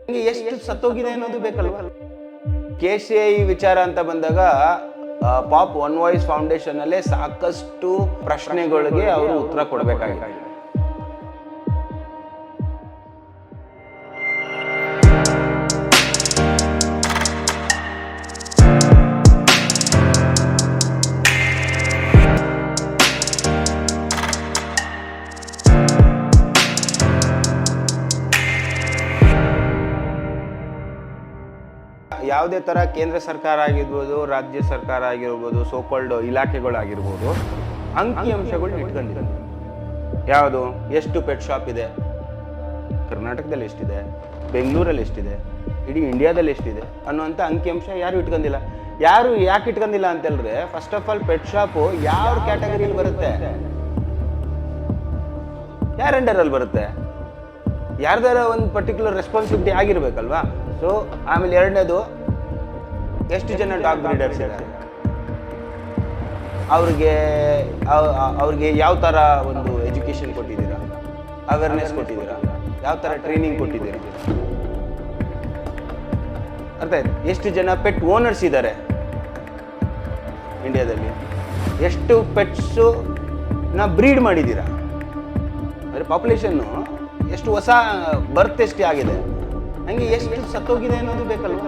ಎಷ್ಟು ಸತ್ತೋಗಿದೆ ಅನ್ನೋದು ಬೇಕಲ್ವಾ? KCI ವಿಚಾರ ಅಂತ ಬಂದಾಗ ಪಾಪ್ ಒನ್ ವಾಯ್ಸ್ ಫೌಂಡೇಶನ್ ಅಲ್ಲೇ ಸಾಕಷ್ಟು ಪ್ರಶ್ನೆಗಳಿಗೆ ಅವರು ಉತ್ತರ ಕೊಡಬೇಕಾಗಿದೆ. ಯಾವುದೇ ಥರ ಕೇಂದ್ರ ಸರ್ಕಾರ ಆಗಿರ್ಬೋದು, ರಾಜ್ಯ ಸರ್ಕಾರ ಆಗಿರ್ಬೋದು, ಸೋಕಾಲ್ಡ್ ಇಲಾಖೆಗಳಾಗಿರ್ಬೋದು, ಅಂಕಿಅಂಶಗಳನ್ನ ಇಟ್ಕೊಂಡಿದೆ. ಯಾವುದು, ಎಷ್ಟು ಪೆಟ್ ಶಾಪ್ ಇದೆ, ಕರ್ನಾಟಕದಲ್ಲಿ ಎಷ್ಟಿದೆ, ಬೆಂಗಳೂರಲ್ಲಿ ಎಷ್ಟಿದೆ, ಇಡೀ ಇಂಡಿಯಾದಲ್ಲಿ ಎಷ್ಟಿದೆ ಅನ್ನುವಂಥ ಅಂಕಿಅಂಶ ಯಾರು ಇಟ್ಕೊಂಡಿಲ್ಲ. ಯಾರು ಯಾಕೆ ಇಟ್ಕೊಂಡಿಲ್ಲ ಅಂತ ಹೇಳಿದ್ರೆ, first of all pet shop ಯಾವ ಕ್ಯಾಟಗರಿಯಲ್ಲಿ ಬರುತ್ತೆ, ಯಾರ ಅಂಡರಲ್ಲಿ ಬರುತ್ತೆ, ಯಾರ್ದಾರ ಒಂದು ಪರ್ಟಿಕ್ಯುಲರ್ ರೆಸ್ಪಾನ್ಸಿಬಿಲಿಟಿ ಆಗಿರ್ಬೇಕಲ್ವಾ. ಸೊ ಆಮೇಲೆ ಎರಡನೇದು, ಎಷ್ಟು ಜನ ಡಾಗ್ ಬ್ರೀಡರ್ಸ್ ಇದ್ದಾರೆ, ಅವ್ರಿಗೆ ಯಾವ ಥರ ಒಂದು ಎಜುಕೇಷನ್ ಕೊಟ್ಟಿದ್ದೀರಾ, ಅವೇರ್ನೆಸ್ ಕೊಟ್ಟಿದ್ದೀರಾ, ಯಾವ ಥರ ಟ್ರೈನಿಂಗ್ ಕೊಟ್ಟಿದ್ದೀರಾ, ಅರ್ಥ ಆಯ್ತು. ಎಷ್ಟು ಜನ ಪೆಟ್ ಓನರ್ಸ್ ಇದ್ದಾರೆ ಇಂಡಿಯಾದಲ್ಲಿ, ಎಷ್ಟು ಪೆಟ್ಸನ್ನ ಬ್ರೀಡ್ ಮಾಡಿದ್ದೀರಾ, ಅಂದರೆ ಪಾಪ್ಯುಲೇಷನ್ನು ಎಷ್ಟು ಹೊಸ ಬರ್ತ್ ಎಷ್ಟು ಆಗಿದೆ, ಹಂಗೆ ಎಷ್ಟು ಸತ್ತೋಗಿದೆ ಅನ್ನೋದು ಬೇಕಲ್ವ.